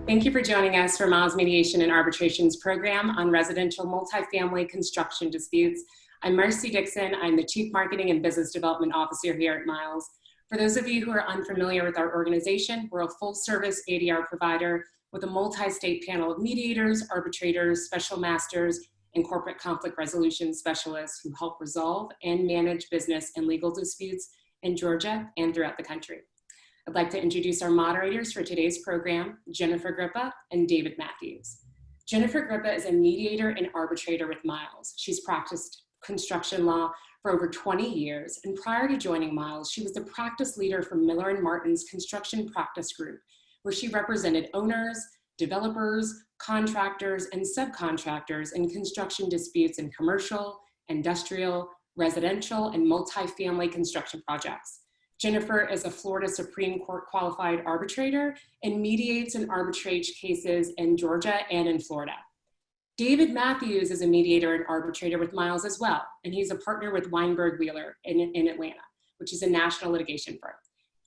Thank you for joining us for Miles Mediation and Arbitrations program on residential multifamily construction disputes. I'm Marcie Dickson. I'm the Chief Marketing and Business Development Officer here at Miles. For those of you who are unfamiliar with our organization, we're a full-service ADR provider with a multi-state panel of mediators, arbitrators, special masters, and corporate conflict resolution specialists who help resolve and manage business and legal disputes in Georgia and throughout the country. I'd like to introduce our moderators for today's program, Jennifer Grippa and David Matthews. Jennifer Grippa is a mediator and arbitrator with Miles. She's practiced construction law for over 20 years, and prior to joining Miles, she was the practice leader for Miller & Martin's construction practice group, where she represented owners, developers, contractors, and subcontractors in construction disputes in commercial, industrial, residential, and multifamily construction projects. Jennifer is a Florida Supreme Court qualified arbitrator and mediates and arbitrates cases in Georgia and in Florida. David Matthews is a mediator and arbitrator with Miles as well, and he's a partner with Weinberg Wheeler in Atlanta, which is a national litigation firm.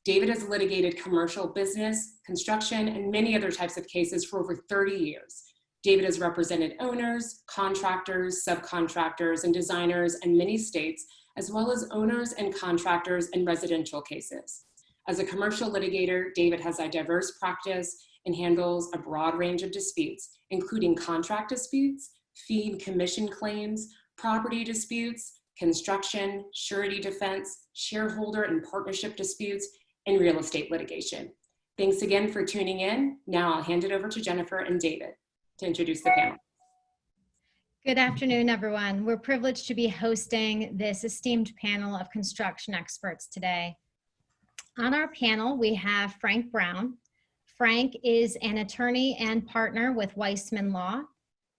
David has litigated commercial business, construction, and many other types of cases for over 30 years. David has represented owners, contractors, subcontractors, and designers in many states, as well as owners and contractors in residential cases. As a commercial litigator, David has a diverse practice and handles a broad range of disputes, including contract disputes, fee and commission claims, property disputes, construction, surety defense, shareholder and partnership disputes, and real estate litigation. Thanks again for tuning in. Now I'll hand it over to Jennifer and David to introduce the panel. Good afternoon, everyone. We're privileged to be hosting this esteemed panel of construction experts today. On our panel, we have Frank Brown. Frank is an attorney and partner with Weissman Law.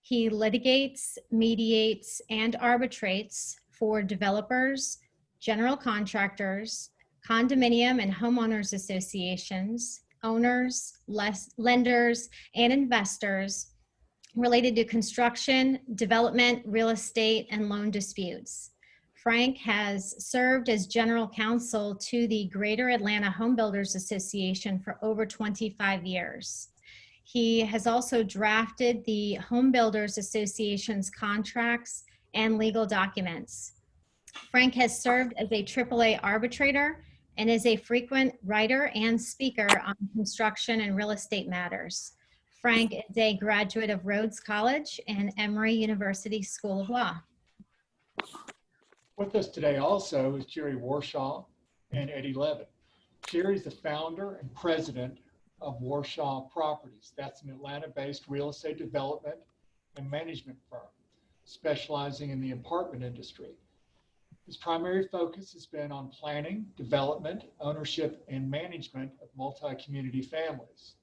He litigates, mediates, and arbitrates for developers, general contractors, condominium and homeowners associations, owners, lenders, and investors related to construction, development, real estate, and loan disputes. Frank has served as general counsel to the Greater Atlanta Home Builders Association for over 25 years. He has also drafted the Home Builders Association's contracts and legal documents. Frank has served as a AAA arbitrator and is a frequent writer and speaker on construction and real estate matters. Frank is a graduate of Rhodes College and Emory University School of Law. With us today also is Jerry Warshaw and Eddie Levin. Jerry is the founder and president of Warshaw Properties. That's an Atlanta-based real estate development and management firm specializing in the apartment industry. His primary focus has been on planning, development, ownership, and management of multi-community families.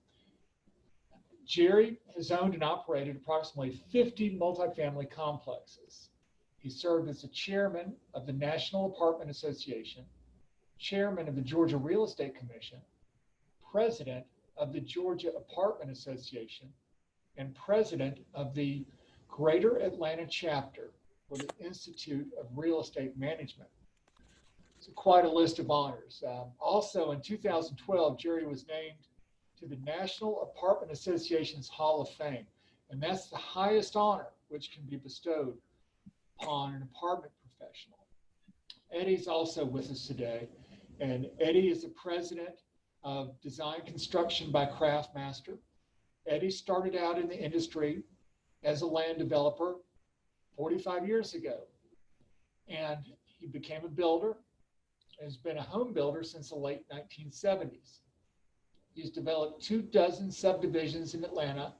Jerry has owned and operated approximately 50 multifamily complexes. He served as the chairman of the National Apartment Association, chairman of the Georgia Real Estate Commission, president of the Georgia Apartment Association, and president of the Greater Atlanta Chapter for the Institute of Real Estate Management. It's quite a list of honors. Also in 2012, Jerry was named to the National Apartment Association's Hall of Fame, and that's the highest honor which can be bestowed upon an apartment professional. Eddie's also with us today, and Eddie is the president of Design Construction by Craftmaster. Eddie started out in the industry as a land developer 45 years ago, and he became a builder and has been a home builder since the late 1970s. He's developed 24 subdivisions in Atlanta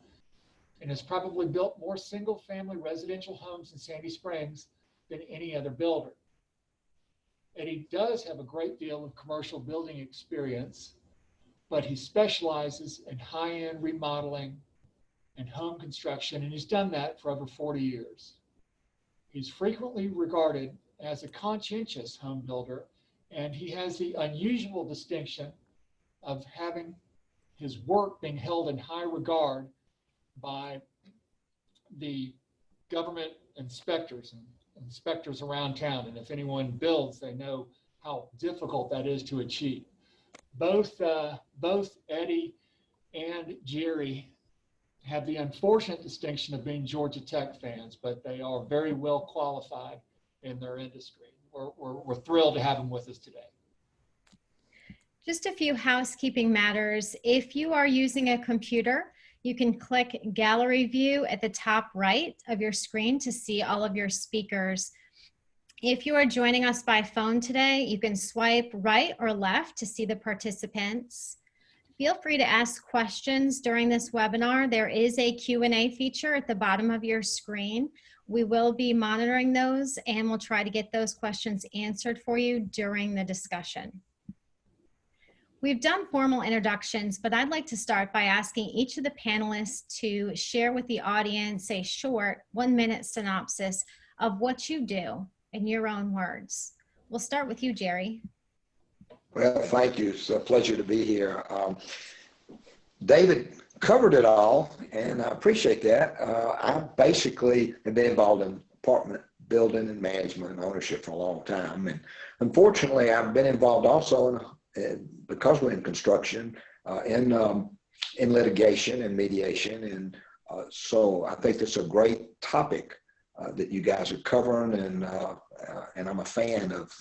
and has probably built more single-family residential homes in Sandy Springs than any other builder. Eddie does have a great deal of commercial building experience, but he specializes in high-end remodeling and home construction, and he's done that for over 40 years. He's frequently regarded as a conscientious home builder, and he has the unusual distinction of having his work being held in high regard by the government inspectors and inspectors around town. And if anyone builds, they know how difficult that is to achieve. Both Eddie and Jerry have the unfortunate distinction of being Georgia Tech fans, but they are very well qualified in their industry. We're thrilled to have them with us today. Just a few housekeeping matters. If you are using a computer, you can click gallery view at the top right of your screen to see all of your speakers. If you are joining us by phone today, you can swipe right or left to see the participants. Feel free to ask questions during this webinar. There is a Q&A feature at the bottom of your screen. We will be monitoring those and we'll try to get those questions answered for you during the discussion. We've done formal introductions, but I'd like to start by asking each of the panelists to share with the audience a short 1-minute synopsis of what you do in your own words. We'll start with you, Jerry. Well, thank you. It's a pleasure to be here. David covered it all, and I appreciate that. I basically have been involved in apartment building and management and ownership for a long time. And unfortunately, I've been involved also because we're in construction, in litigation and mediation. And so I think that's a great topic that you guys are covering. And I'm a fan of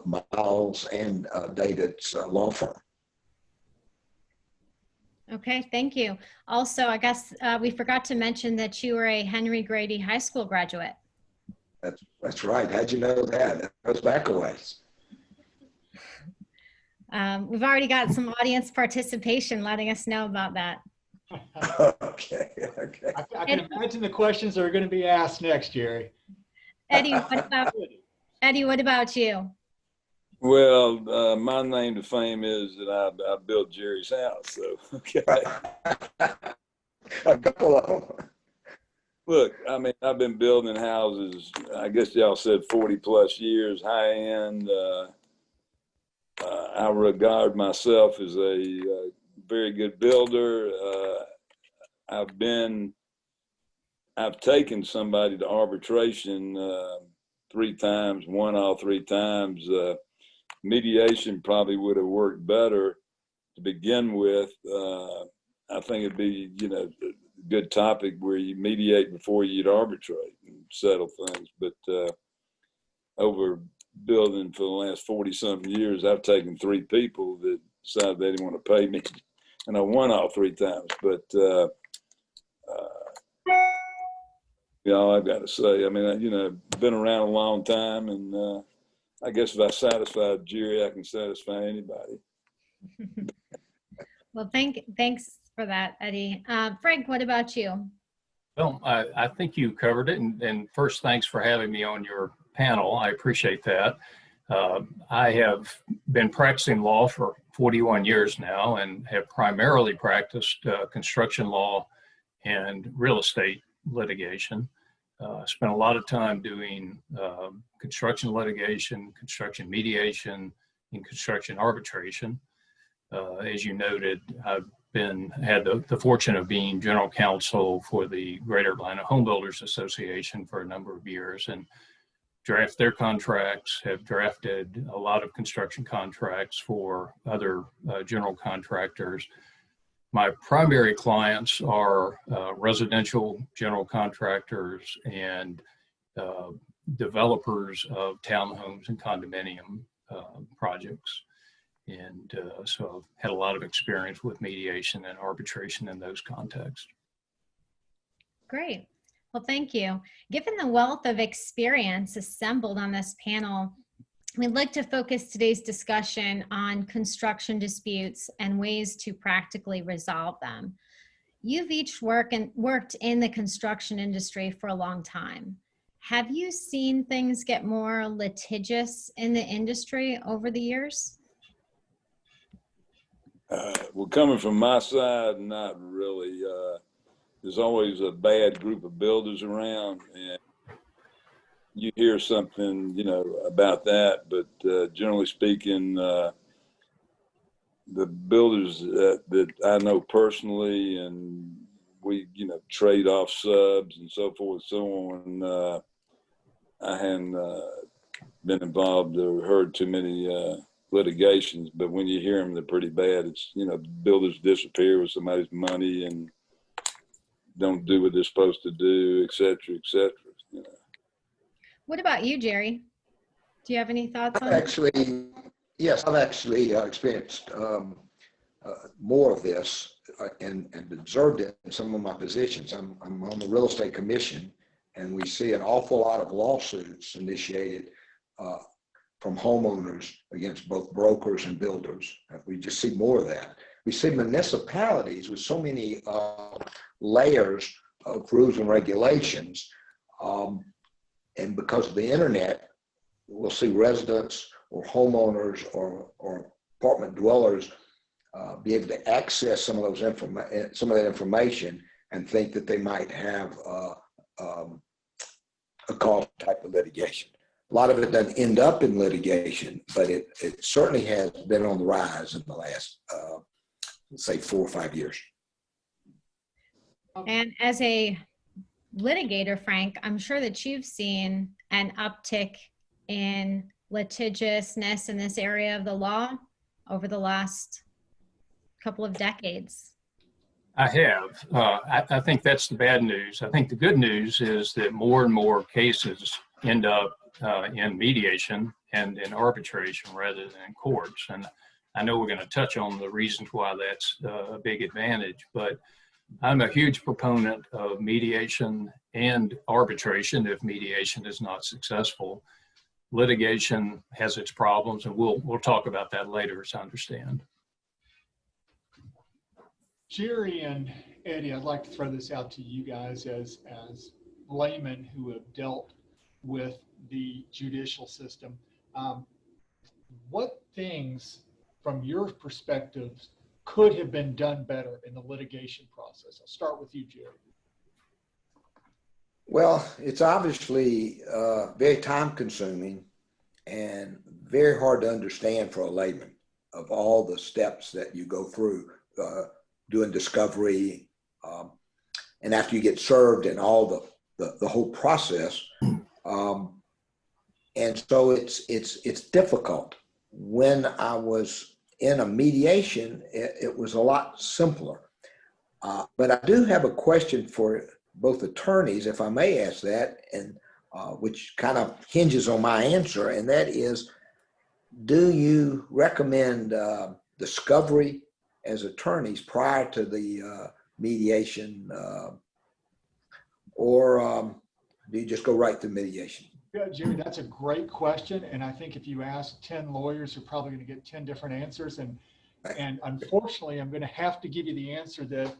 Miles and David's law firm. Okay, thank you. Also, I guess we forgot to mention that you were a Henry Grady High School graduate. That's right. How'd you know that? That goes back a ways. We've already got some audience participation letting us know about that. Okay. I can imagine the questions that are going to be asked next, Jerry. Eddie, what about you? Well, my claim to fame is that I built Jerry's house. So, okay. A couple of them. Look, I mean, I've been building houses, I guess y'all said 40 plus years, high end. I regard myself as a very good builder. I've taken somebody to arbitration 3 times, won all 3 times. Mediation probably would have worked better to begin with. I think it'd be, a good topic where you mediate before you'd arbitrate and settle things. But over building for the last 40-something years, I've taken 3 people that decided they didn't want to pay me, and I won all 3 times. But all I've got to say, I mean, been around a long time, and I guess if I satisfied Jerry, I can satisfy anybody. Well, thanks for that, Eddie. Frank, what about you? Well, I think you covered it. And first, thanks for having me on your panel. I appreciate that. I have been practicing law for 41 years now and have primarily practiced construction law and real estate litigation. Spent a lot of time doing construction litigation, construction mediation, and construction arbitration. As you noted, I've had the fortune of being general counsel for the Greater Atlanta Home Builders Association for a number of years and draft their contracts, have drafted a lot of construction contracts for other general contractors. My primary clients are residential general contractors and developers of townhomes and condominium projects. And so I've had a lot of experience with mediation and arbitration in those contexts. Great. Well, thank you. Given the wealth of experience assembled on this panel, we'd like to focus today's discussion on construction disputes and ways to practically resolve them. You've each worked in the construction industry for a long time. Have you seen things get more litigious in the industry over the years? Well, coming from my side, not really. There's always a bad group of builders around, and you hear something, about that. But generally speaking, the builders that I know personally, and we, trade off subs and so forth, so on. I hadn't been involved or heard too many litigations, but when you hear them, they're pretty bad. It's, builders disappear with somebody's money and don't do what they're supposed to do, et cetera, et cetera. You know. What about you, Jerry? Do you have any thoughts on that? Yes, I've actually experienced more of this and observed it in some of my positions. I'm on the real estate commission, and we see an awful lot of lawsuits initiated from homeowners against both brokers and builders. We just see more of that. We see municipalities with so many layers of rules and regulations, and because of the internet, we'll see residents or homeowners or apartment dwellers be able to access some of that information and think that they might have a cause type of litigation. A lot of it doesn't end up in litigation, but it certainly has been on the rise in the last, say, 4 or 5 years. And as a litigator, Frank, I'm sure that you've seen an uptick in litigiousness in this area of the law over the last couple of decades. I have. I think that's the bad news. I think the good news is that more and more cases end up in mediation and in arbitration rather than in courts. And I know we're going to touch on the reasons why that's a big advantage, but I'm a huge proponent of mediation and arbitration if mediation is not successful. Litigation has its problems, and we'll talk about that later, as I understand. Jerry and Eddie, I'd like to throw this out to you guys as laymen who have dealt with the judicial system. What things, from your perspective, could have been done better in the litigation process? I'll start with you, Jerry. Well, it's obviously very time consuming and very hard to understand for a layman of all the steps that you go through doing discovery and after you get served and all the whole process. And so it's difficult. When I was in a mediation, it was a lot simpler. But I do have a question for both attorneys, if I may ask that, and which kind of hinges on my answer, and that is, do you recommend discovery as attorneys prior to the mediation, or do you just go right to mediation? Yeah, Jerry, that's a great question. And I think if you ask 10 lawyers, you're probably going to get 10 different answers. And unfortunately, I'm going to have to give you the answer that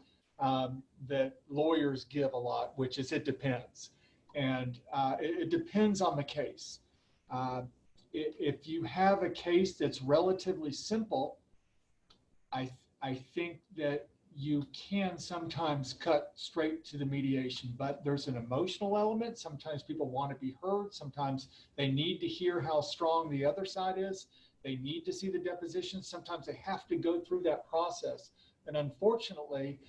that lawyers give a lot, which is it depends. And it depends on the case. If you have a case that's relatively simple, I think that you can sometimes cut straight to the mediation, but there's an emotional element. Sometimes people want to be heard. Sometimes they need to hear how strong the other side is. They need to see the deposition. Sometimes they have to go through that process. And unfortunately,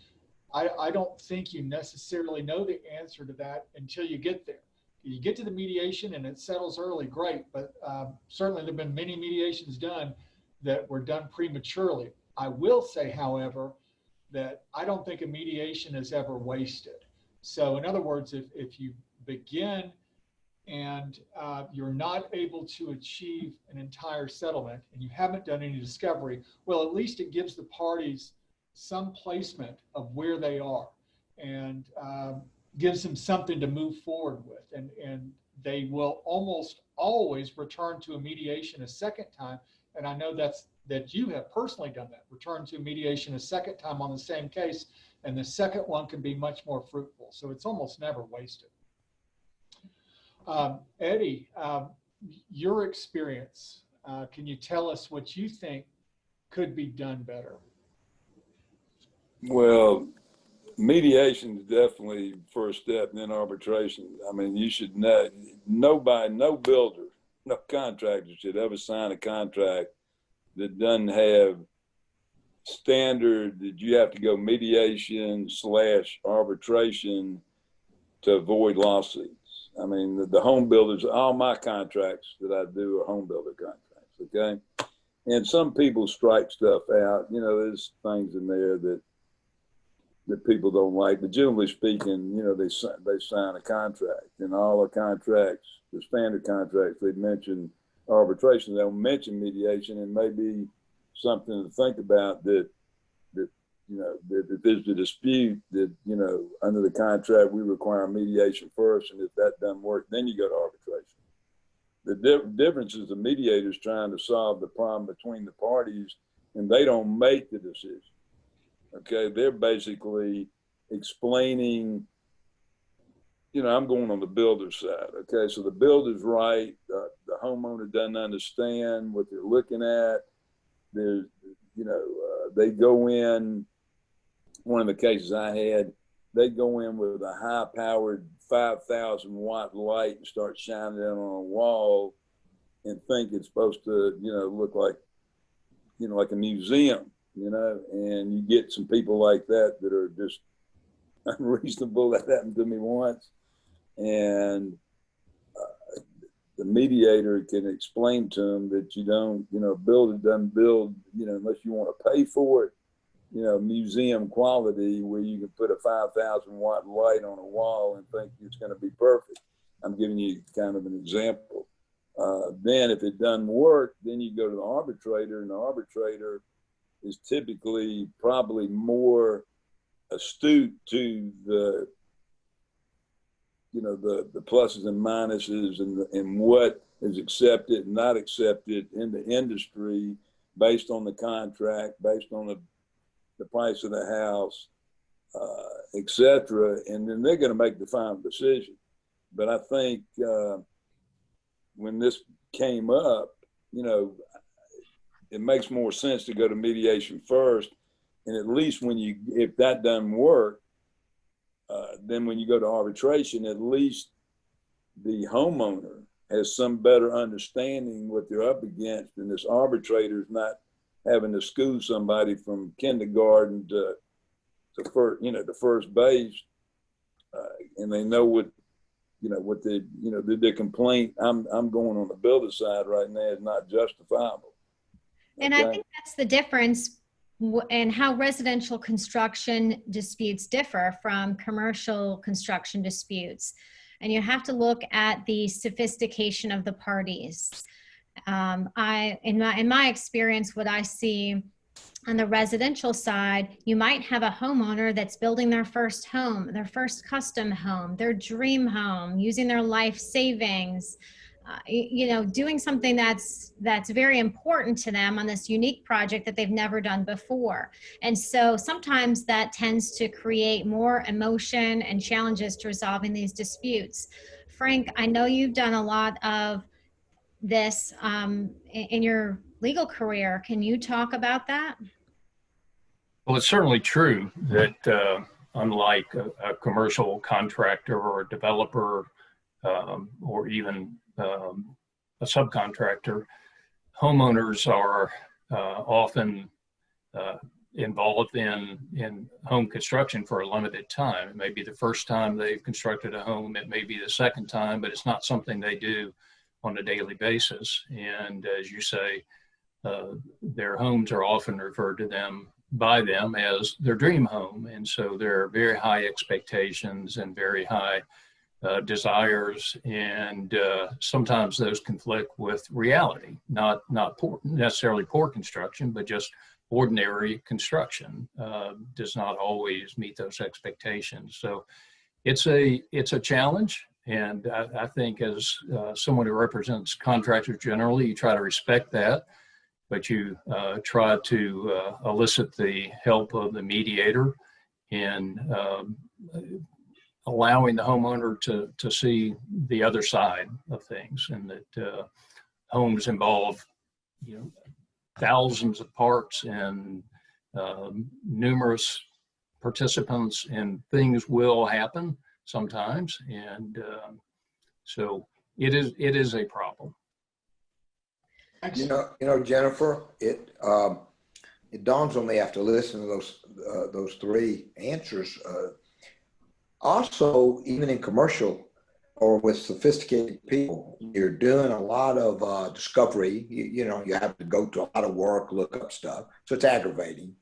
I don't think you necessarily know the answer to that until you get there. You get to the mediation and it settles early, great, but certainly there have been many mediations done that were done prematurely. I will say, however, that I don't think a mediation is ever wasted. So in other words, if you begin and you're not able to achieve an entire settlement and you haven't done any discovery, well, at least it gives the parties some placement of where they are and gives them something to move forward with. And they will almost always return to a mediation a second time. And I know that you have personally done that, return to mediation a second time on the same case, and the second one can be much more fruitful. So it's almost never wasted. Eddie, your experience, can you tell us what you think could be done better? Well, mediation is definitely first step, and then arbitration. I mean, you should know, nobody, no builder, no contractor should ever sign a contract that doesn't have standard that you have to go mediation / arbitration to avoid lawsuits. I mean, the home builders, all my contracts that I do are home builder contracts, okay? And some people strike stuff out. You know, there's things in there that that people don't like. But generally speaking, you know, they sign a contract, and all the contracts, the standard contracts, they mention arbitration. They don't mention mediation, and maybe something to think about that you know, that if there's a dispute that, you know, under the contract, we require mediation first, and if that doesn't work, then you go to arbitration. The difference is the mediator's trying to solve the problem between the parties, and they don't make the decision. Okay, they're basically explaining, you know, I'm going on the builder's side. Okay, so the builder's right, the homeowner doesn't understand what they're looking at. There's, you know, they go in, one of the cases I had, they go in with a high-powered 5,000-watt light and start shining it on a wall and think it's supposed to, you know, look like, you know, like a museum, you know, and you get some people like that that are just unreasonable. That happened to me once. And the mediator can explain to them that you don't, you know, builder doesn't build, you know, unless you want to pay for it, you know, museum quality where you can put a 5,000-watt light on a wall and think it's going to be perfect. I'm giving you kind of an example. Then if it doesn't work, then you go to the arbitrator, and the arbitrator is typically probably more astute to the, you know, the pluses and minuses and what is accepted and not accepted in the industry based on the contract, based on the price of the house, et cetera. And then they're going to make the final decision. But I think when this came up, you know, it makes more sense to go to mediation first. And at least if that doesn't work, then when you go to arbitration, at least the homeowner has some better understanding what they're up against, and this arbitrator is not having to school somebody from kindergarten to first, you know, the first base, and they know what, you know, what the, you know, their complaint. I'm going on the builder side right now is not justifiable. Okay? And I think that's the difference and how residential construction disputes differ from commercial construction disputes. And you have to look at the sophistication of the parties. In my experience, what I see on the residential side, you might have a homeowner that's building their first home, their first custom home, their dream home, using their life savings, you know, doing something that's very important to them on this unique project that they've never done before. And so sometimes that tends to create more emotion and challenges to resolving these disputes. Frank, I know you've done a lot of this in your legal career. Can you talk about that? Well, it's certainly true that unlike a commercial contractor or a developer or even a subcontractor, homeowners are often involved in home construction for a limited time. It may be the first time they've constructed a home, it may be the second time, but it's not something they do on a daily basis. And as you say, their homes are often referred to by them as their dream home. And so there are very high expectations and very high desires, and sometimes those conflict with reality, not necessarily poor construction, but just ordinary construction does not always meet those expectations. So it's a challenge. And I think as someone who represents contractors generally, you try to respect that, but you try to elicit the help of the mediator in allowing the homeowner to see the other side of things, and that homes involve, you know, thousands of parts and numerous participants, and things will happen sometimes, and so it is a problem. You know, Jennifer, it dawns on me after listening to those three answers. Also, even in commercial or with sophisticated people, you're doing a lot of discovery. You know, you have to go to a lot of work, look up stuff, so it's aggravating.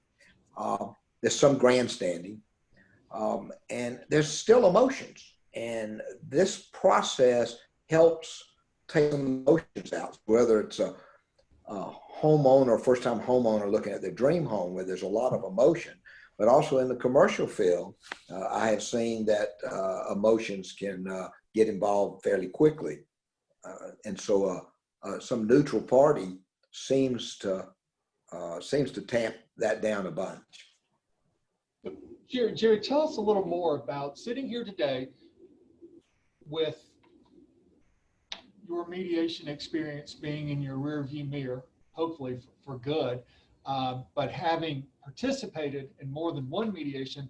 There's some grandstanding. And there's still emotions. And this process helps take some emotions out, whether it's a homeowner, first-time homeowner looking at their dream home where there's a lot of emotion, but also in the commercial field, I have seen that emotions can get involved fairly quickly. And so some neutral party seems to tamp that down a bunch. Jerry, tell us a little more about sitting here today with your mediation experience being in your rearview mirror, hopefully for good, but having participated in more than one mediation,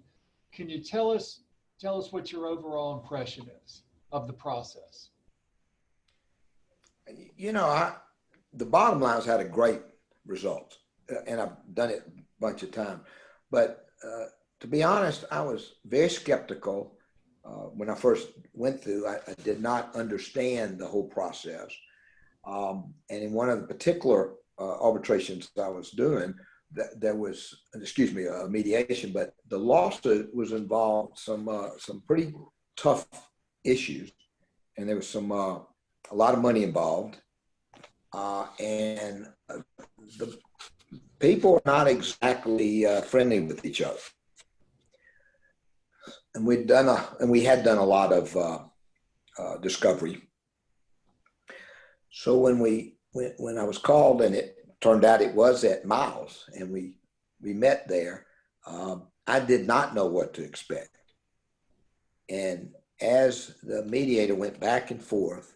can you tell us what your overall impression is of the process? You know, the bottom line is I had a great result, and I've done it a bunch of times. But to be honest, I was very skeptical when I first went through. I did not understand the whole process. And in one of the particular arbitrations I was doing, there was, a mediation, but the lawsuit was involved some pretty tough issues, and there was a lot of money involved, and the people are not exactly friendly with each other. And we had done a lot of discovery. So when I was called, and it turned out it was at Miles, and we met there, I did not know what to expect. And as the mediator went back and forth,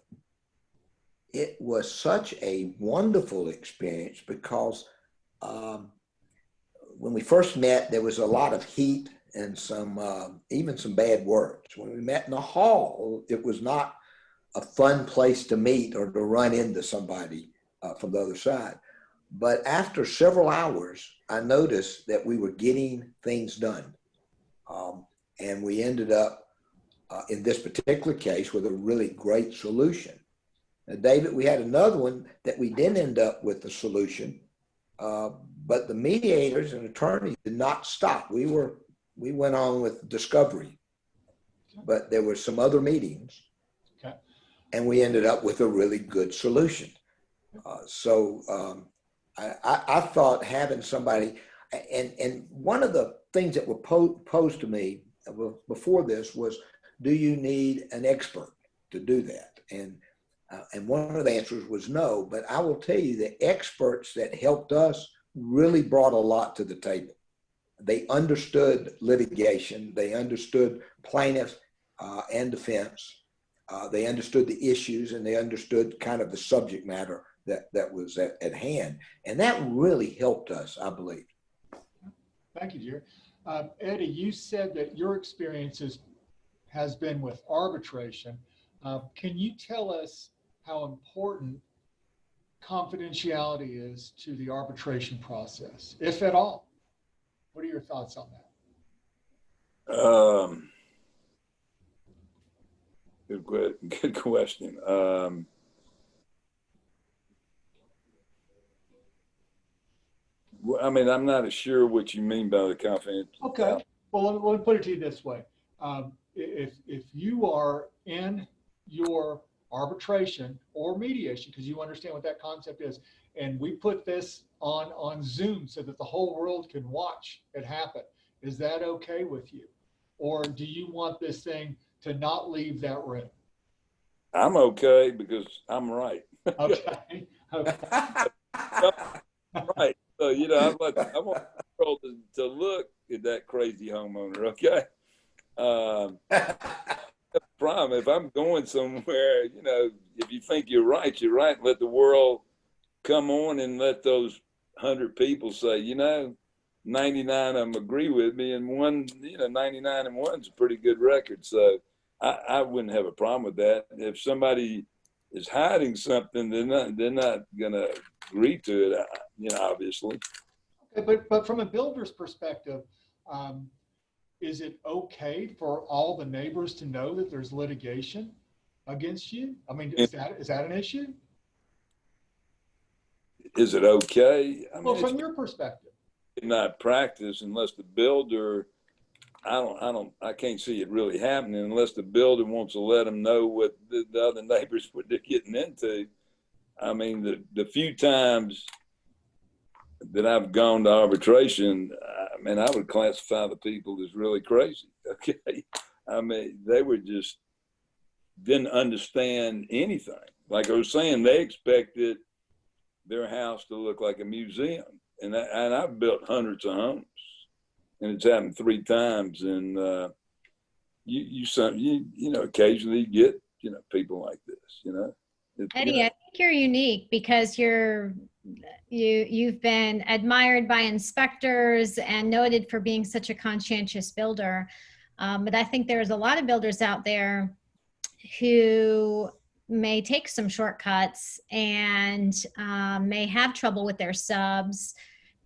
it was such a wonderful experience because when we first met, there was a lot of heat and even some bad words. When we met in the hall, it was not a fun place to meet or to run into somebody from the other side. But after several hours, I noticed that we were getting things done. And we ended up, in this particular case, with a really great solution. Now, David, we had another one that we didn't end up with the solution, but the mediators and attorneys did not stop. We went on with discovery, but there were some other meetings, and we ended up with a really good solution. I thought having somebody, and one of the things that were posed to me before this was, do you need an expert to do that? And one of the answers was no, but I will tell you the experts that helped us really brought a lot to the table. They understood litigation, they understood plaintiff and defense, they understood the issues, and they understood kind of the subject matter that was at hand. And that really helped us, I believe. Thank you, Jerry. Eddie, you said that your experiences has been with arbitration. Can you tell us how important confidentiality is to the arbitration process, if at all? What are your thoughts on that? Good question. I mean, I'm not sure what you mean by the confidential. Okay. Well, let me put it to you this way. If you are in your arbitration or mediation, because you understand what that concept is, and we put this on Zoom so that the whole world can watch it happen, is that okay with you? Or do you want this thing to not leave that room? I'm okay because I'm right. Okay. Right. So, I want the world to look at that crazy homeowner, okay? Problem, if I'm going somewhere, if you think you're right, you're right. Let the world come on and let those 100 people say, 99 of them agree with me, and 99 and 1's a pretty good record. So I wouldn't have a problem with that. If somebody is hiding something, they're not going to agree to it, obviously. Okay, but from a builder's perspective, is it okay for all the neighbors to know that there's litigation against you? I mean, is that an issue? Is it okay? Well, from your perspective. Not practice unless the builder, I can't see it really happening unless the builder wants to let them know what the other neighbors, what they're getting into. I mean, the few times that I've gone to arbitration, I mean, I would classify the people as really crazy. Okay. I mean, they were just didn't understand anything. Like I was saying, they expected their house to look like a museum. And I've built hundreds of homes, and it's happened 3 times. And you know, occasionally you get, you know, people like this, you know. Eddie, You know. I think you're unique because you've been admired by inspectors and noted for being such a conscientious builder. But I think there's a lot of builders out there who may take some shortcuts and may have trouble with their subs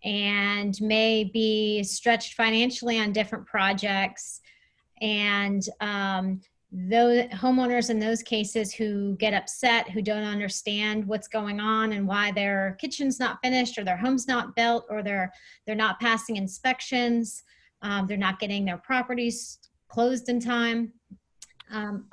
and may be stretched financially on different projects. And those homeowners in those cases who get upset, who don't understand what's going on and why their kitchen's not finished or their home's not built or they're not passing inspections, they're not getting their properties closed in time.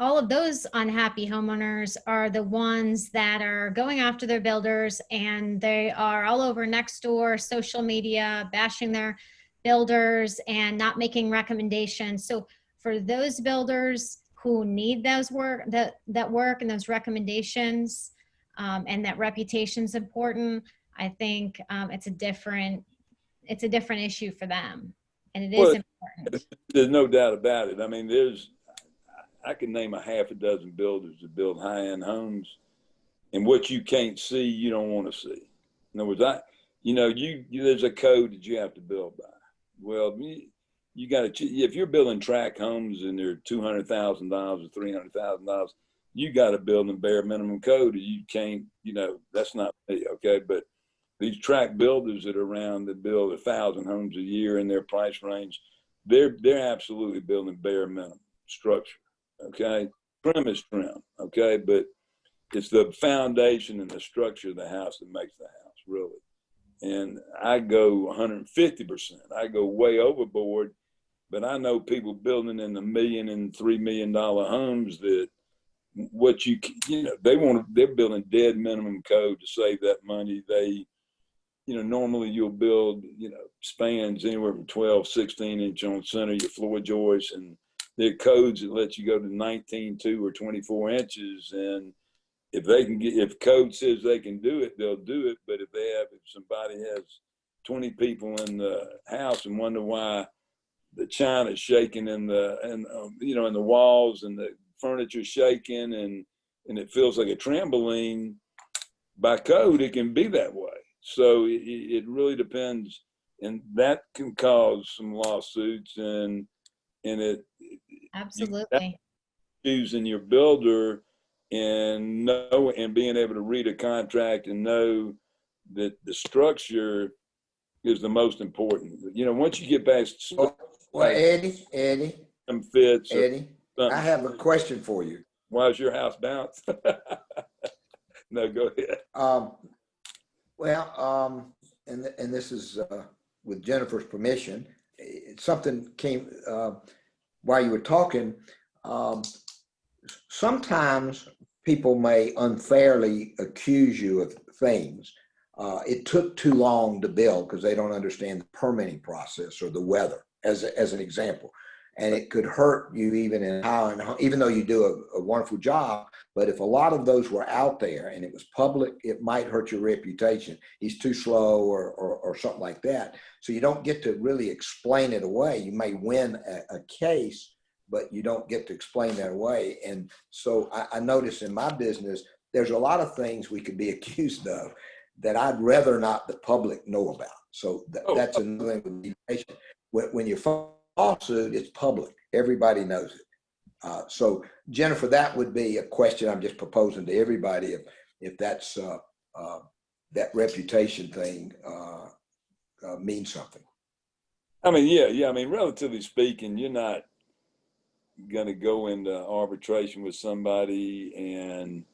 All of those unhappy homeowners are the ones that are going after their builders, and they are all over Nextdoor, social media, bashing their builders and not making recommendations. So for those builders who need those that work and those recommendations, and that reputation's important, I think it's a different issue for them, and it is important. There's no doubt about it. I mean, I can name a half a dozen builders that build high-end homes, and what you can't see, you don't want to see. In other words, there's a code that you have to build by. Well, you got to, if you're building tract homes and they're $200,000 or $300,000, you got to build a bare minimum code. You can't, you know, that's not me, okay? But these tract builders that are around that build 1,000 homes a year in their price range, they're absolutely building bare minimum structure. Okay, trim is trim, okay, but it's the foundation and the structure of the house that makes the house, really. And I go 150%. I go way overboard, but I know people building in the $1 million and $3 million homes that they're building dead minimum code to save that money. They, you know, normally you'll build, you know, spans anywhere from 12, 16 inch on center, your floor joists, and there are codes that let you go to 19.2 or 24 inches. And if code says they can do it, they'll do it. But if somebody has 20 people in the house and wonder why the china's shaking in the walls and the furniture shaking and it feels like a trampoline, by code, it can be that way. So it really depends. And that can cause some lawsuits and it, Absolutely. Choosing your builder and being able to read a contract and know that the structure is the most important. You know, once you get past Eddie, some fits. Eddie, I have a question for you. Why is your house bounced? No, go ahead. And this is with Jennifer's permission. Something came while you were talking. Sometimes people may unfairly accuse you of things. It took too long to build because they don't understand the permitting process or the weather, as an example. And it could hurt you even though you do a wonderful job. But if a lot of those were out there and it was public, it might hurt your reputation. He's too slow or something like that. So you don't get to really explain it away. You may win a case, but you don't get to explain that away. And so I notice in my business, there's a lot of things we could be accused of that I'd rather not the public know about. So that's another thing with mediation. When you file a lawsuit, it's public. Everybody knows it. So Jennifer, that would be a question I'm just proposing to everybody if that's that reputation thing means something. I mean, yeah. I mean, relatively speaking, you're not going to go into arbitration with somebody and,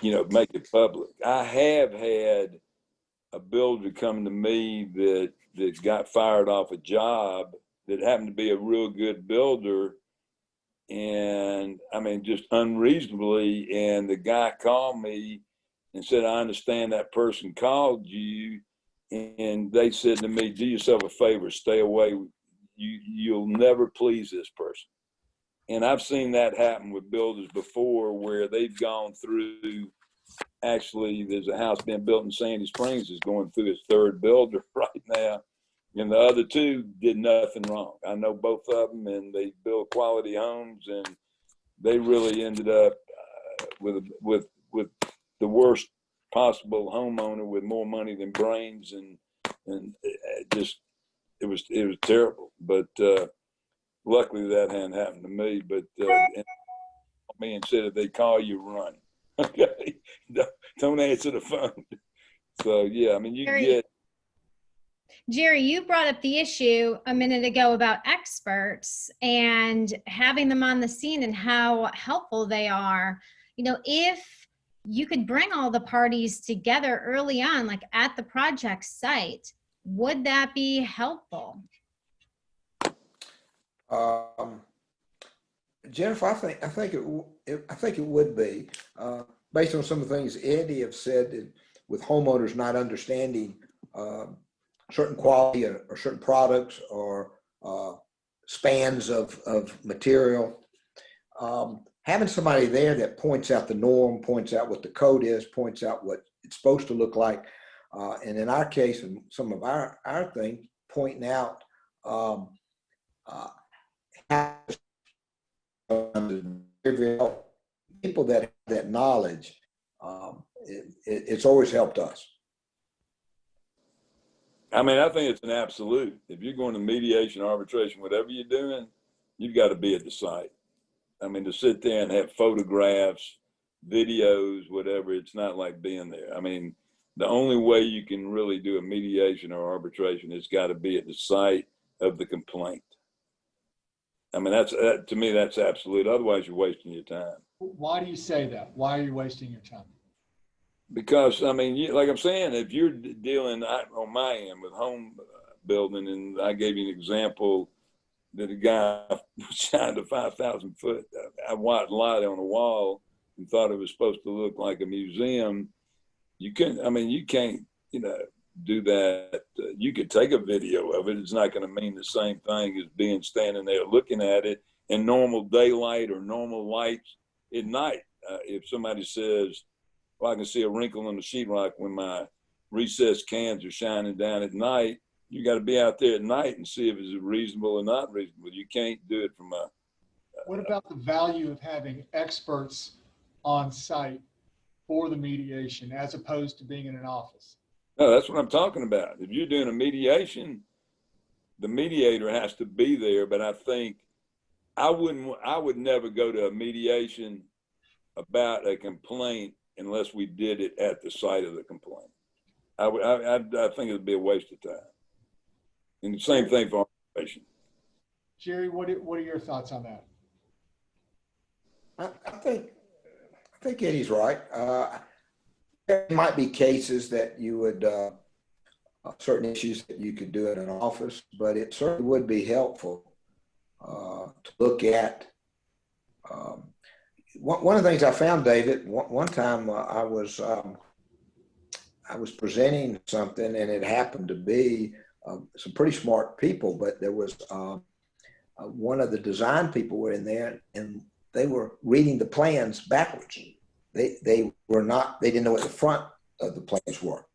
you know, make it public. I have had a builder come to me that got fired off a job that happened to be a real good builder, and I mean, just unreasonably. And the guy called me and said, I understand that person called you. And they said to me, do yourself a favor, stay away. You'll never please this person. And I've seen that happen with builders before, where they've gone through, actually, there's a house being built in Sandy Springs is going through its third builder right now. And the other two did nothing wrong. I know both of them, and they build quality homes, and they really ended up with the worst possible homeowner with more money than brains, and it was terrible. But luckily that hadn't happened to me. But me and said, if they call you, run. Okay, don't answer the phone. So yeah, I mean, you get. Jerry, you brought up the issue a minute ago about experts and having them on the scene and how helpful they are. You know, if you could bring all the parties together early on, like at the project site, would that be helpful? Jennifer, I think it would be, based on some of the things Eddie have said, that with homeowners not understanding certain quality or certain products or spans of material. Having somebody there that points out the norm, points out what the code is, points out what it's supposed to look like, and in our case, and some of our things, pointing out people that have that knowledge, it's always helped us. I mean, I think it's an absolute. If you're going to mediation, arbitration, whatever you're doing, you've got to be at the site. I mean, to sit there and have photographs, videos, whatever, it's not like being there. I mean, the only way you can really do a mediation or arbitration is got to be at the site of the complaint. I mean, to me, that's absolute. Otherwise, you're wasting your time. Why do you say that? Why are you wasting your time? Because, I mean, like I'm saying, if you're dealing on my end with home building, and I gave you an example that a guy shined a 5,000 foot white light on a wall and thought it was supposed to look like a museum. You can't, do that. You could take a video of it. It's not going to mean the same thing as being standing there looking at it in normal daylight or normal lights at night. If somebody says, well, I can see a wrinkle on the sheetrock when my recessed cans are shining down at night, you got to be out there at night and see if it's reasonable or not reasonable. You can't do it from a. What about the value of having experts on site for the mediation as opposed to being in an office? No, that's what I'm talking about. If you're doing a mediation, the mediator has to be there. But I think I would never go to a mediation about a complaint unless we did it at the site of the complaint. I think it'd be a waste of time. And the same thing for arbitration. Jerry, what are your thoughts on that? I think Eddie's right. There might be cases that you would, certain issues that you could do in an office, but it certainly would be helpful to look at. One of the things I found, David, one time I was presenting something, and it happened to be some pretty smart people, but there was one of the design people were in there, and they were reading the plans backwards. They didn't know what the front of the plans were.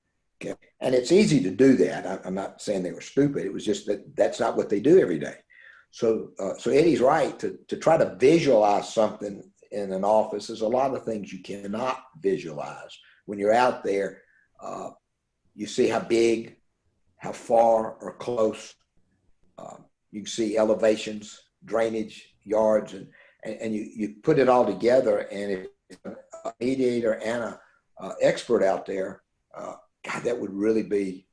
Okay, and it's easy to do that. I'm not saying they were stupid. It was just that that's not what they do every day. So Eddie's right to try to visualize something in an office. There's a lot of things you cannot visualize when you're out there. You see how big, how far or close. You can see elevations, drainage, yards, and you put it all together. And if a mediator and a expert out there, God, that would really be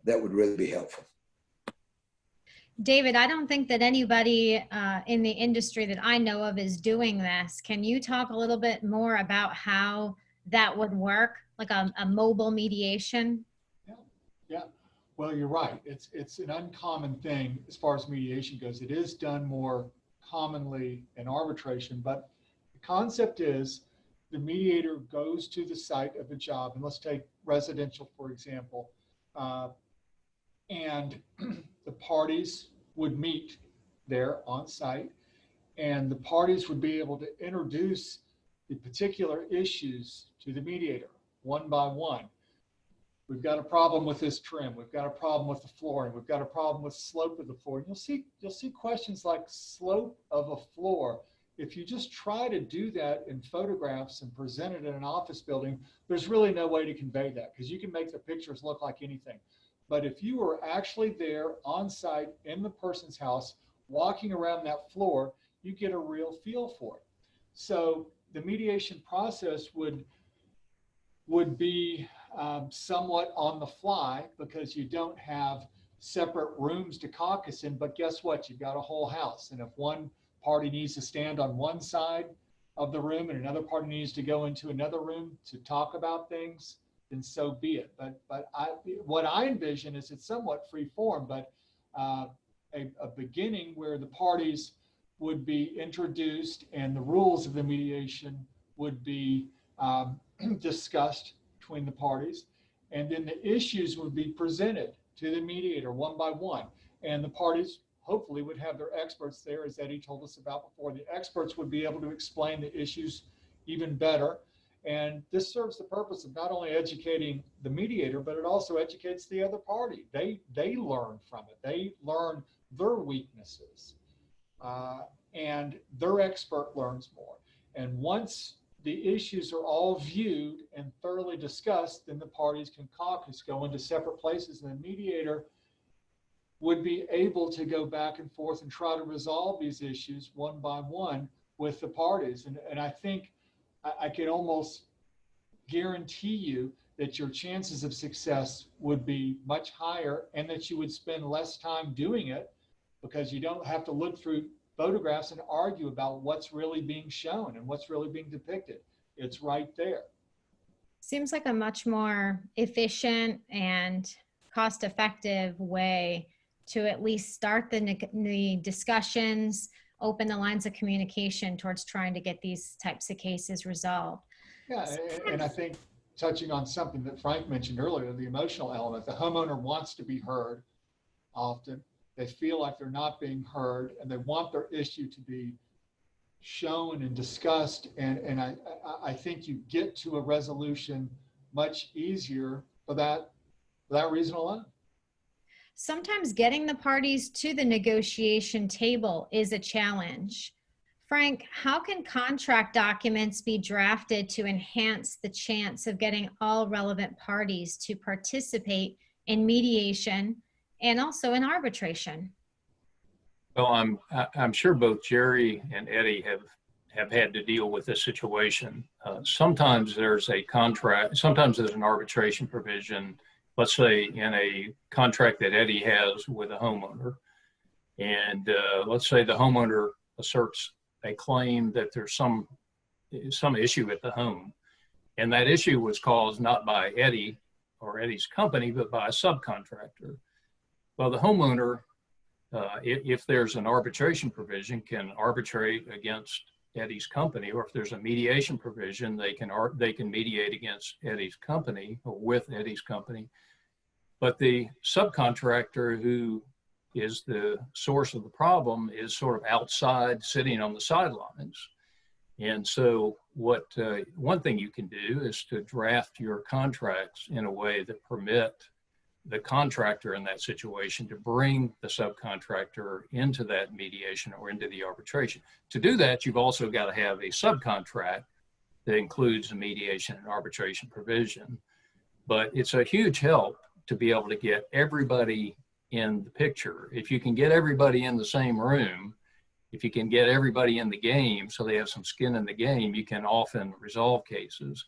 helpful. David, I don't think that anybody in the industry that I know of is doing this. Can you talk a little bit more about how that would work, like a mobile mediation? Yeah. Well, you're right. It's an uncommon thing as far as mediation goes. It is done more commonly in arbitration, but the concept is the mediator goes to the site of the job, and let's take residential, for example, and the parties would meet there on site, and the parties would be able to introduce the particular issues to the mediator one by one. We've got a problem with this trim. We've got a problem with the flooring. We've got a problem with slope of the floor. And you'll see questions like slope of a floor. If you just try to do that in photographs and present it in an office building, there's really no way to convey that because you can make the pictures look like anything. But if you were actually there on site in the person's house, walking around that floor, you get a real feel for it. So the mediation process would be somewhat on the fly because you don't have separate rooms to caucus in, but guess what? You've got a whole house. And if one party needs to stand on one side of the room and another party needs to go into another room to talk about things, then so be it. But what I envision is it's somewhat free form, but a beginning where the parties would be introduced and the rules of the mediation would be discussed between the parties, and then the issues would be presented to the mediator one by one, and the parties hopefully would have their experts there, as Eddie told us about before. The experts would be able to explain the issues even better, and this serves the purpose of not only educating the mediator, but it also educates the other party. They learn from it. They learn their weaknesses, and their expert learns more. And once the issues are all viewed and thoroughly discussed, then the parties can caucus, go into separate places, and the mediator would be able to go back and forth and try to resolve these issues one by one with the parties. And I think I can almost guarantee you that your chances of success would be much higher and that you would spend less time doing it because you don't have to look through photographs and argue about what's really being shown and what's really being depicted. It's right there. Seems like a much more efficient and cost-effective way to at least start the discussions, open the lines of communication towards trying to get these types of cases resolved. Yeah, and I think touching on something that Frank mentioned earlier, the emotional element, the homeowner wants to be heard often. They feel like they're not being heard and they want their issue to be shown and discussed. And I think you get to a resolution much easier for that reason alone. Sometimes getting the parties to the negotiation table is a challenge. Frank, how can contract documents be drafted to enhance the chance of getting all relevant parties to participate in mediation and also in arbitration? Well, I'm sure both Jerry and Eddie have had to deal with this situation. Sometimes there's a contract, sometimes there's an arbitration provision, let's say in a contract that Eddie has with a homeowner. And let's say the homeowner asserts a claim that there's some issue at the home. And that issue was caused not by Eddie or Eddie's company, but by a subcontractor. Well, the homeowner, if there's an arbitration provision, can arbitrate against Eddie's company, or if there's a mediation provision, they can mediate against Eddie's company or with Eddie's company. But the subcontractor who is the source of the problem is sort of outside, sitting on the sidelines. And so what one thing you can do is to draft your contracts in a way that permit the contractor in that situation to bring the subcontractor into that mediation or into the arbitration. To do that, you've also got to have a subcontract that includes a mediation and arbitration provision. But it's a huge help to be able to get everybody in the picture. If you can get everybody in the same room, if you can get everybody in the game so they have some skin in the game, you can often resolve cases.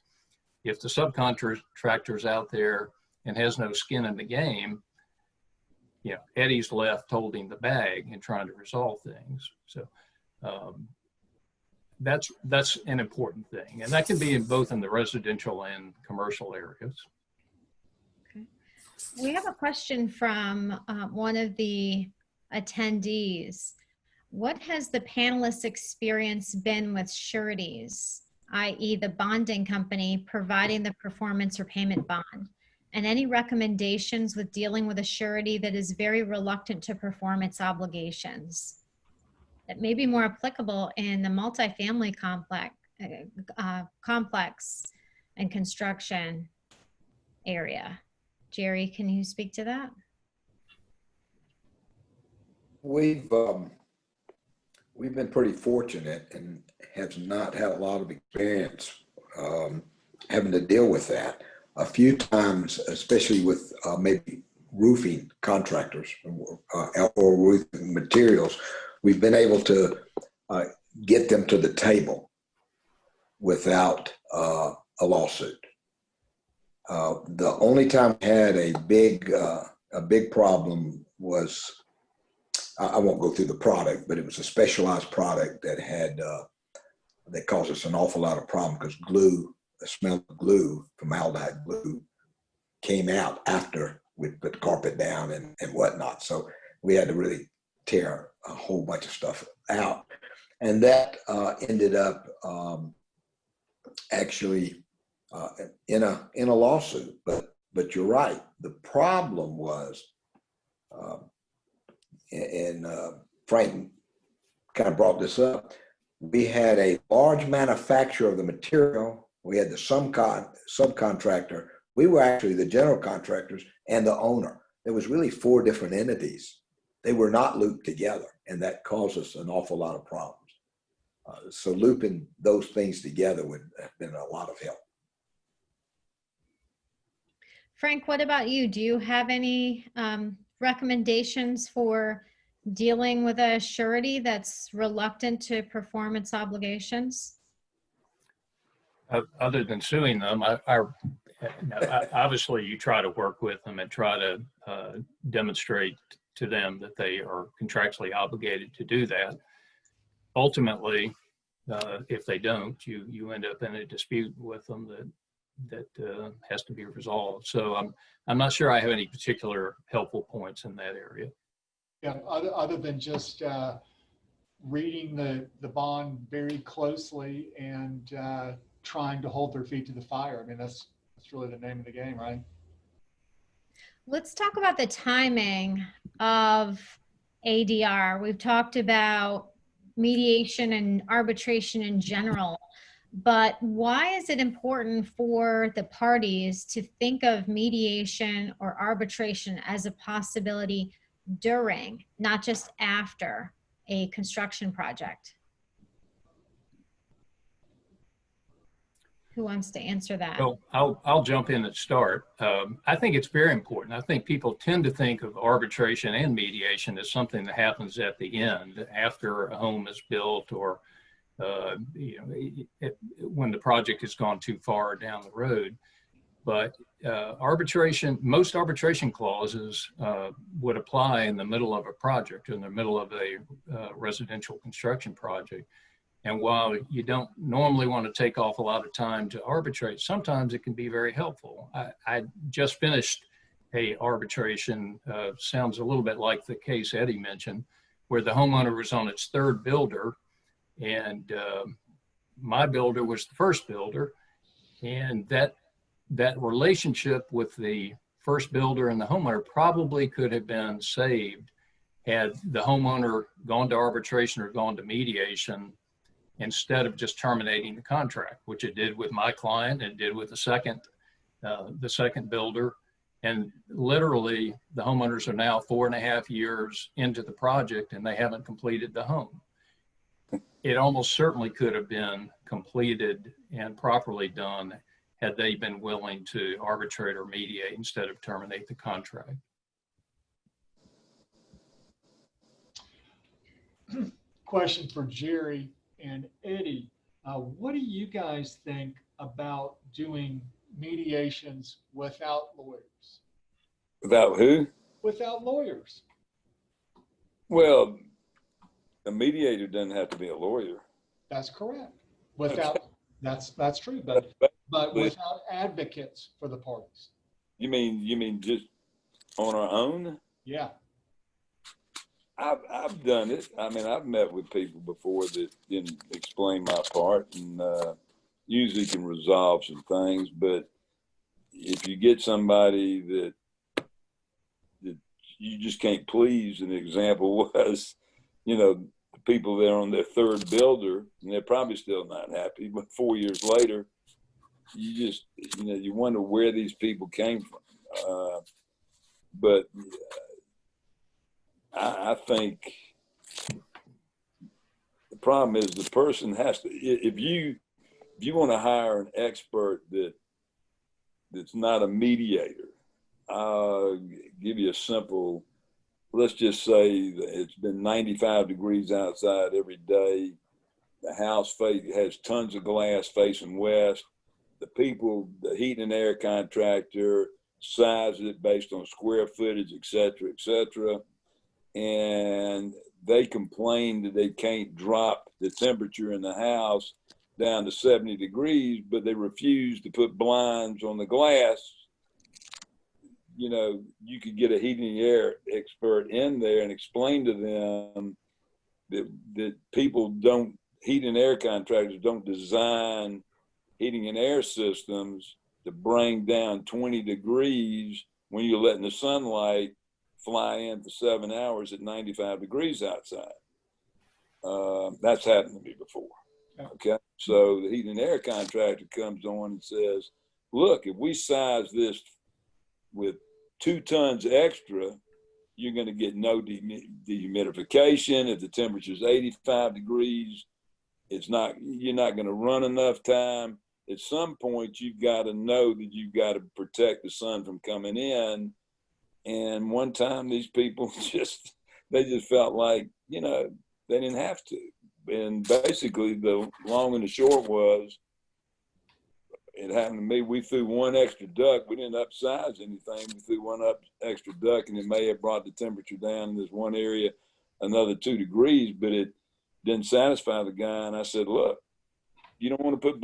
If the subcontractor's out there and has no skin in the game, you know, Eddie's left holding the bag and trying to resolve things. So that's an important thing. And that can be in both in the residential and commercial areas. Okay. We have a question from one of the attendees. What has the panelists' experience been with sureties, i.e. the bonding company providing the performance or payment bond? And any recommendations with dealing with a surety that is very reluctant to perform its obligations? That may be more applicable in the multifamily complex and construction area. Jerry, can you speak to that? We've been pretty fortunate and have not had a lot of experience having to deal with that. A few times, especially with maybe roofing contractors or roofing materials, we've been able to get them to the table without a lawsuit. The only time I had a big problem was, I won't go through the product, but it was a specialized product that had that caused us an awful lot of problem because glue, the smell of glue, formaldehyde glue, came out after we put the carpet down and whatnot. So we had to really tear a whole bunch of stuff out, and that ended up actually in a lawsuit. But you're right. The problem was, and Frank kind of brought this up. We had a large manufacturer of the material. We had the subcontractor. We were actually the general contractors and the owner. There was really 4 different entities. They were not looped together, and that caused us an awful lot of problems. So looping those things together would have been a lot of help. Frank, what about you? Do you have any recommendations for dealing with a surety that's reluctant to perform its obligations? Other than suing them, obviously you try to work with them and try to demonstrate to them that they are contractually obligated to do that. Ultimately, if they don't, you end up in a dispute with them that has to be resolved. So I'm not sure I have any particular helpful points in that area. Yeah, other than just reading the bond very closely and trying to hold their feet to the fire. I mean, that's really the name of the game, right? Let's talk about the timing of ADR. We've talked about mediation and arbitration in general, but why is it important for the parties to think of mediation or arbitration as a possibility during, not just after, a construction project? Who wants to answer that? Well, I'll jump in and start. I think it's very important. I think people tend to think of arbitration and mediation as something that happens at the end, after a home is built, or when the project has gone too far down the road. But most arbitration clauses would apply in the middle of a project, in the middle of a residential construction project. And while you don't normally want to take off a lot of time to arbitrate, sometimes it can be very helpful. I just finished a arbitration, sounds a little bit like the case Eddie mentioned, where the homeowner was on its 3rd builder, and my builder was the 1st builder. And that relationship with the 1st builder and the homeowner probably could have been saved had the homeowner gone to arbitration or gone to mediation, instead of just terminating the contract, which it did with my client and did with the second builder. And literally the homeowners are now 4.5 years into the project and they haven't completed the home. It almost certainly could have been completed and properly done had they been willing to arbitrate or mediate instead of terminate the contract. Question for Jerry and Eddie. What do you guys think about doing mediations without lawyers? Without who? Without lawyers. Well, a mediator doesn't have to be a lawyer. That's correct. Without, that's true, but without advocates for the parties. You mean just On our own? Yeah. I've done it. I mean, I've met with people before that didn't explain my part, and usually can resolve some things. But if you get somebody that you just can't please, an example was, the people that are on their third builder, and they're probably still not happy. But 4 years later, you just, you wonder where these people came from. But I think the problem is the person has to, if you want to hire an expert that's not a mediator, I'll give you a simple, let's just say that it's been 95 degrees outside every day. The house has tons of glass facing west. The heat and air contractor sizes it based on square footage, et cetera, et cetera. And they complain that they can't drop the temperature in the house down to 70 degrees, but they refuse to put blinds on the glass. You could get a heating and air expert in there and explain to them that heat and air contractors don't design heating and air systems to bring down 20 degrees when you're letting the sunlight fly in for 7 hours at 95 degrees outside. That's happened to me before. Okay. So the heat and air contractor comes on and says, look, if we size this with 2 tons extra, you're going to get no dehumidification. If the temperature is 85 degrees, you're not going to run enough time. At some point, you've got to know that you've got to protect the sun from coming in. And one time these people they just felt like, they didn't have to. And basically the long and the short was, it happened to me, we threw one extra duct. We didn't upsize anything. We threw one extra duct, and it may have brought the temperature down in this one area another 2 degrees, but it didn't satisfy the guy. And I said, look, you don't want to put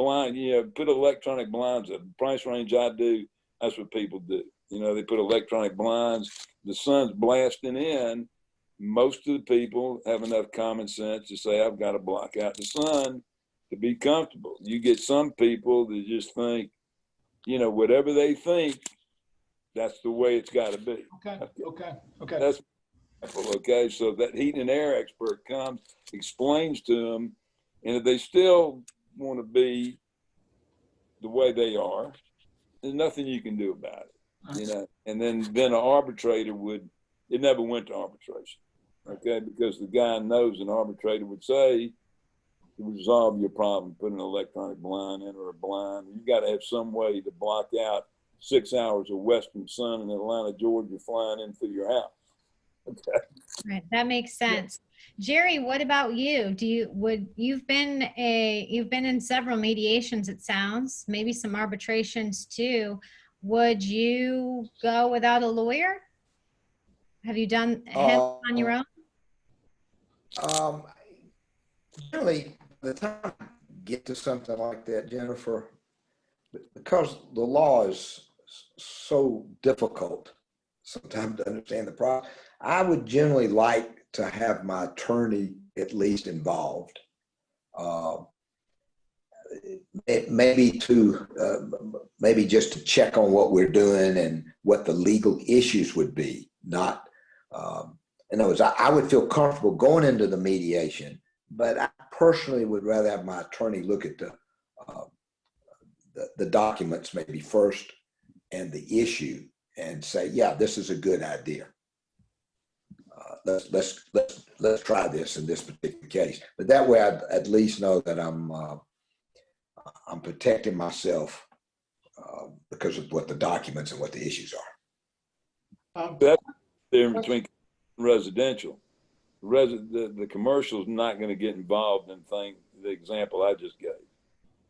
put electronic blinds up. The price range I do, that's what people do. They put electronic blinds. The sun's blasting in. Most of the people have enough common sense to say, I've got to block out the sun to be comfortable. You get some people that just think, whatever they think, that's the way it's got to be. Okay. That's okay. So that heat and air expert comes, explains to them, and if they still want to be the way they are, there's nothing you can do about it. And then an arbitrator it never went to arbitration. Okay, because the guy knows an arbitrator would say, to resolve your problem, put an electronic blind in or a blind. You got to have some way to block out 6 hours of western sun in Atlanta, Georgia, flying in through your house. Okay. Right, that makes sense. Jerry, what about you? You've been in several mediations, it sounds, maybe some arbitrations too. Would you go without a lawyer? Have you done on your own? Generally, by the time I get to something like that, Jennifer, because the law is so difficult sometimes to understand the problem, I would generally like to have my attorney at least involved. Maybe just to check on what we're doing and what the legal issues would be. Not, in other words, I would feel comfortable going into the mediation, but I personally would rather have my attorney look at the documents maybe first and the issue and say, yeah, this is a good idea. Let's try this in this particular case. But that way, I'd at least know that I'm protecting myself because of what the documents and what the issues are. That's the difference between residential. The commercial is not going to get involved in the example I just gave.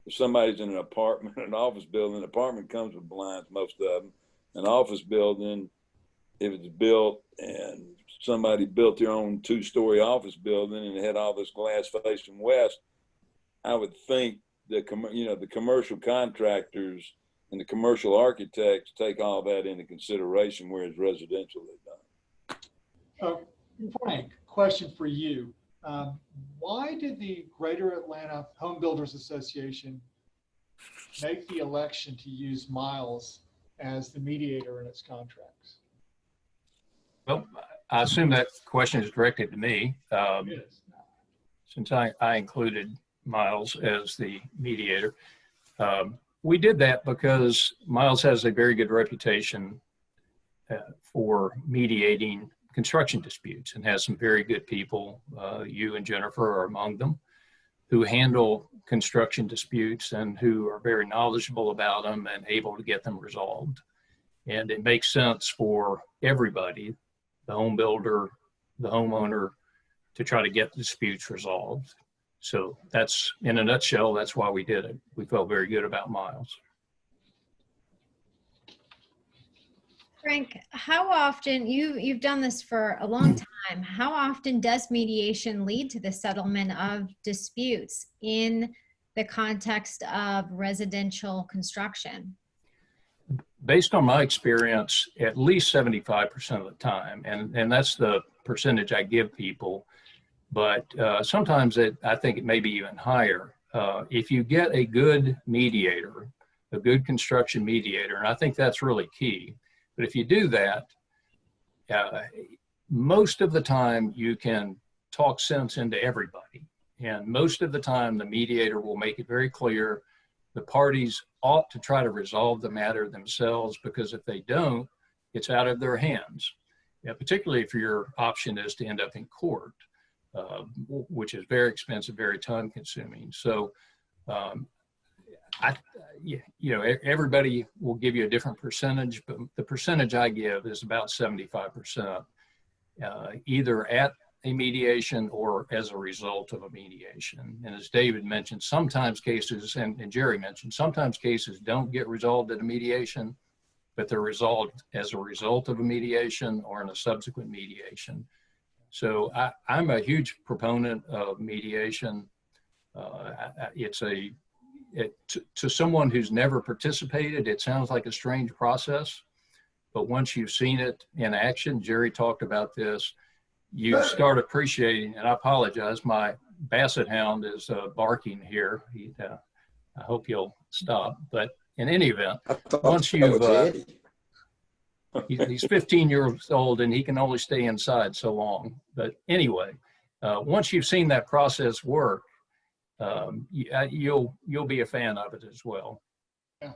If somebody's in an apartment, an office building, an apartment comes with blinds, most of them. An office building, if it's built and somebody built their own 2-story office building and it had all this glass facing west, I would think the commercial contractors and the commercial architects take all that into consideration, whereas residential they don't. Frank, question for you. Why did the Greater Atlanta Home Builders Association make the election to use Miles as the mediator in its contracts? Well, I assume that question is directed to me, It is. since I included Miles as the mediator. We did that because Miles has a very good reputation for mediating construction disputes and has some very good people, you and Jennifer are among them, who handle construction disputes and who are very knowledgeable about them and able to get them resolved. And it makes sense for everybody, the home builder, the homeowner, to try to get disputes resolved. So that's, in a nutshell, that's why we did it. We felt very good about Miles. Frank, how often, you've done this for a long time, how often does mediation lead to the settlement of disputes in the context of residential construction? Based on my experience, at least 75% of the time, and that's the percentage I give people, but sometimes I think it may be even higher. If you get a good mediator, a good construction mediator, and I think that's really key, but if you do that, most of the time you can talk sense into everybody. And most of the time the mediator will make it very clear the parties ought to try to resolve the matter themselves, because if they don't, it's out of their hands. Particularly if your option is to end up in court, which is very expensive, very time consuming. So everybody will give you a different percentage, but the percentage I give is about 75%, either at a mediation or as a result of a mediation. And as David mentioned, sometimes cases, and Jerry mentioned, sometimes cases don't get resolved at a mediation, but they're resolved as a result of a mediation or in a subsequent mediation. So I'm a huge proponent of mediation. To someone who's never participated, it sounds like a strange process, but once you've seen it in action, Jerry talked about this, you start appreciating, and I apologize, my basset hound is barking here. I hope he'll stop, but in any event, once you've, he's 15 years old and he can only stay inside so long. But anyway, once you've seen that process work, you'll be a fan of it as well. Yeah.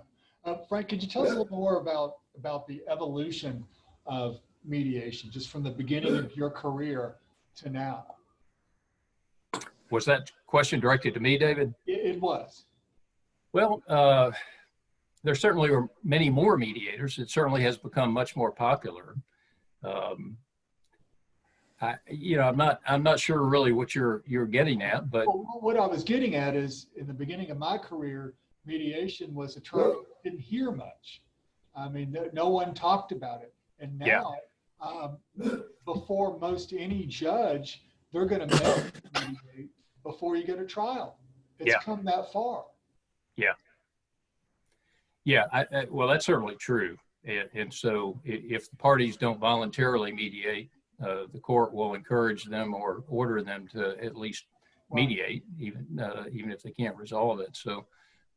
Frank, could you tell us a little more about the evolution of mediation, just from the beginning of your career to now? Was that question directed to me, David? It was. Well, there certainly are many more mediators. It certainly has become much more popular. I'm not sure really what you're getting at, but what I was getting at is, in the beginning of my career, mediation was a term you didn't hear much. I mean, no one talked about it, and now, before most any judge, they're going to mediate before you go to trial. It's come that far. Well, that's certainly true. And so if the parties don't voluntarily mediate, the court will encourage them or order them to at least mediate, even if they can't resolve it. So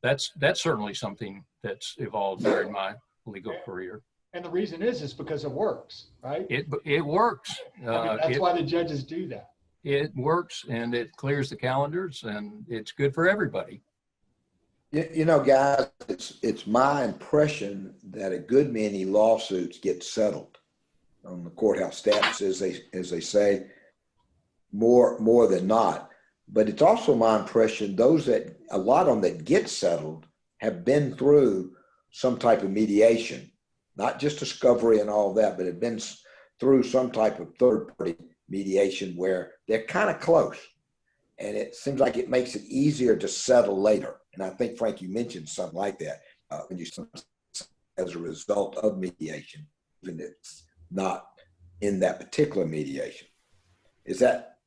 that's certainly something that's evolved during my legal career. And the reason is because it works, right? It works. That's why the judges do that. It works, and it clears the calendars, and it's good for everybody. You know, guys, it's my impression that a good many lawsuits get settled on the courthouse steps, as they say, more than not. But it's also my impression a lot of them that get settled have been through some type of mediation, not just discovery and all that, but have been through some type of third-party mediation where they're kind of close. And it seems like it makes it easier to settle later. And I think, Frank, you mentioned something like that when you as a result of mediation, even if it's not in that particular mediation. Is that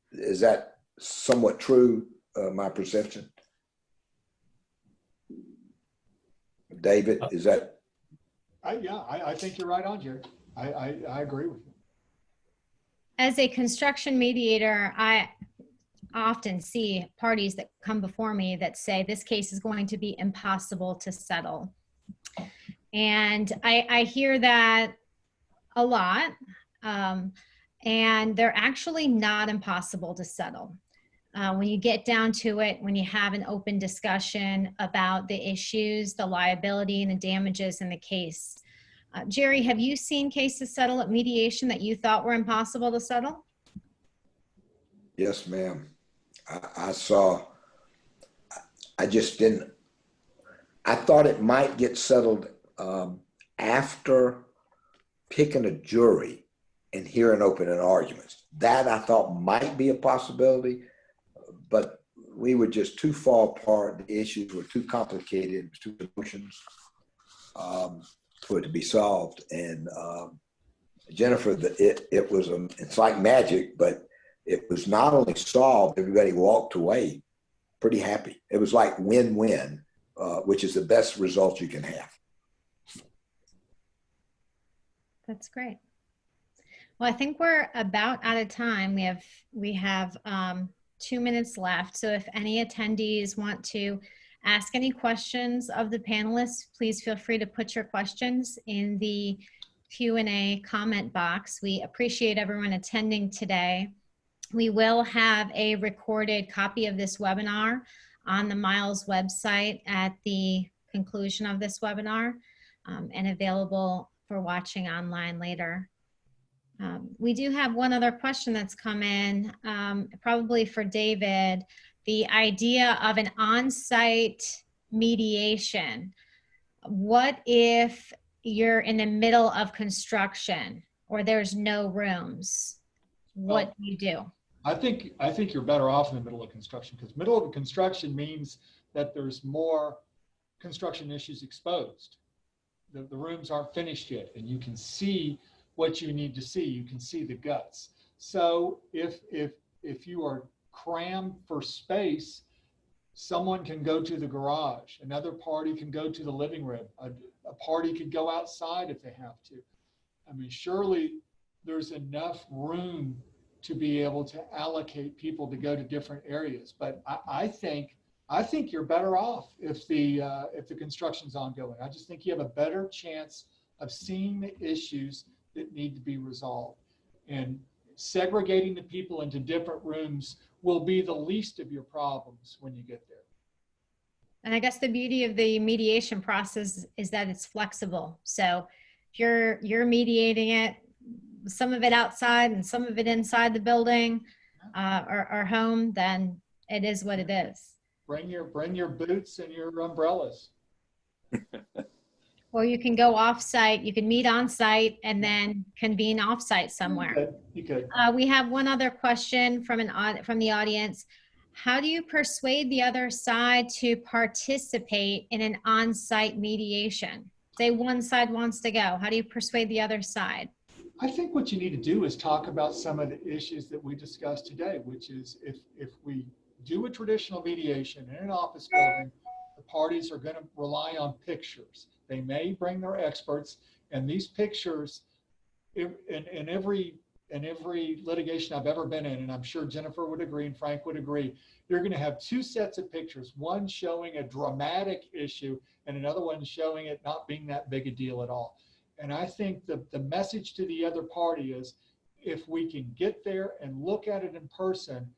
somewhat true, my perception? David, is that? I think you're right on, Jerry. I agree with you. As a construction mediator, I often see parties that come before me that say this case is going to be impossible to settle. And I hear that a lot. And they're actually not impossible to settle. When you get down to it, when you have an open discussion about the issues, the liability and the damages in the case. Jerry, have you seen cases settle at mediation that you thought were impossible to settle? Yes, ma'am. I saw, I just didn't, I thought it might get settled after picking a jury and hearing opening arguments. That I thought might be a possibility, but we were just too far apart. The issues were too complicated, too emotions for it to be solved. And Jennifer, it's like magic, but it was not only solved, everybody walked away pretty happy. It was like win-win, which is the best result you can have. That's great. Well, I think we're about out of time. We have 2 minutes left. So if any attendees want to ask any questions of the panelists, please feel free to put your questions in the Q&A comment box. We appreciate everyone attending today. We will have a recorded copy of this webinar on the Miles website at the conclusion of this webinar and available for watching online later. We do have one other question that's come in, probably for David. The idea of an on-site mediation. What if you're in the middle of construction or there's no rooms? What do you do? I think you're better off in the middle of construction, because middle of construction means that there's more construction issues exposed. The rooms aren't finished yet, and you can see what you need to see. You can see the guts. So if you are crammed for space, someone can go to the garage. Another party can go to the living room. A party could go outside if they have to. I mean, surely there's enough room to be able to allocate people to go to different areas. But I think you're better off if the construction's ongoing. I just think you have a better chance of seeing the issues that need to be resolved. And segregating the people into different rooms will be the least of your problems when you get there. And I guess the beauty of the mediation process is that it's flexible. So if you're mediating it, some of it outside and some of it inside the building or home, then it is what it is. Bring your boots and your umbrellas. Or you can go off-site, you can meet on-site and then convene off-site somewhere. You could. We have one other question from the audience. How do you persuade the other side to participate in an on-site mediation? Say one side wants to go. How do you persuade the other side? I think what you need to do is talk about some of the issues that we discussed today, which is if we do a traditional mediation in an office building, the parties are going to rely on pictures. They may bring their experts, and these pictures, in every litigation I've ever been in, and I'm sure Jennifer would agree and Frank would agree, you're going to have two sets of pictures, one showing a dramatic issue and another one showing it not being that big a deal at all. And I think the message to the other party is, if we can get there and look at it in person,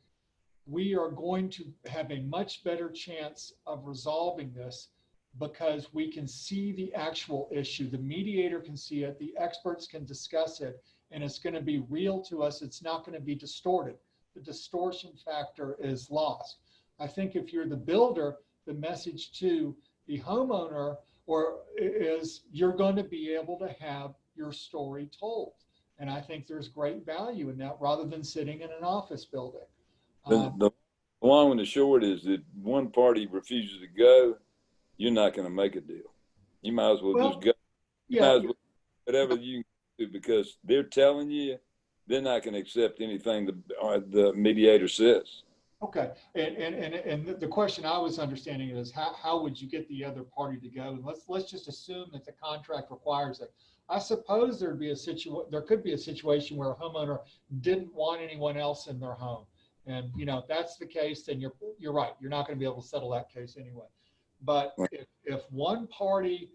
we are going to have a much better chance of resolving this, because we can see the actual issue. The mediator can see it, the experts can discuss it, and it's going to be real to us. It's not going to be distorted. The distortion factor is lost. I think if you're the builder, the message to the homeowner is you're going to be able to have your story told. And I think there's great value in that, rather than sitting in an office building. The long and the short is that one party refuses to go, you're not going to make a deal. You might as well just go. You might as well whatever you can do, because they're telling you they're not going to accept anything the mediator says. Okay, and the question I was understanding is how would you get the other party to go? And let's just assume that the contract requires it. I suppose there could be a situation where a homeowner didn't want anyone else in their home. And if that's the case, then you're right. You're not going to be able to settle that case anyway. But if one party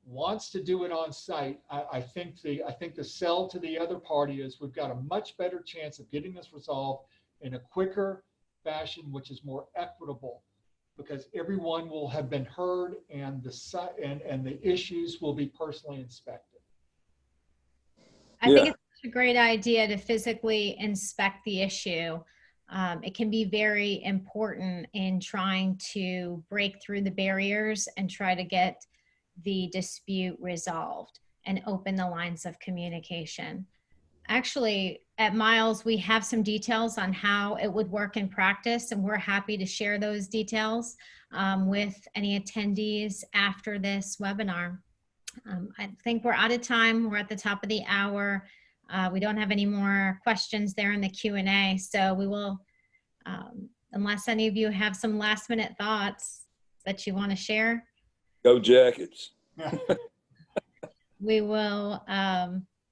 wants to do it on site, I think the sell to the other party is we've got a much better chance of getting this resolved in a quicker fashion, which is more equitable, because everyone will have been heard and the issues will be personally inspected. I think it's a great idea to physically inspect the issue. It can be very important in trying to break through the barriers and try to get the dispute resolved and open the lines of communication. Actually, at Miles, we have some details on how it would work in practice, and we're happy to share those details with any attendees after this webinar. I think we're out of time. We're at the top of the hour. We don't have any more questions there in the Q&A, so we will, unless any of you have some last minute thoughts that you want to share. Go Jackets. We will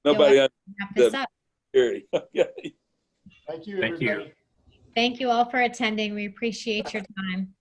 Nobody wrap this up. Okay. Thank you, Thank everybody. you. Thank you all for attending. We appreciate your time.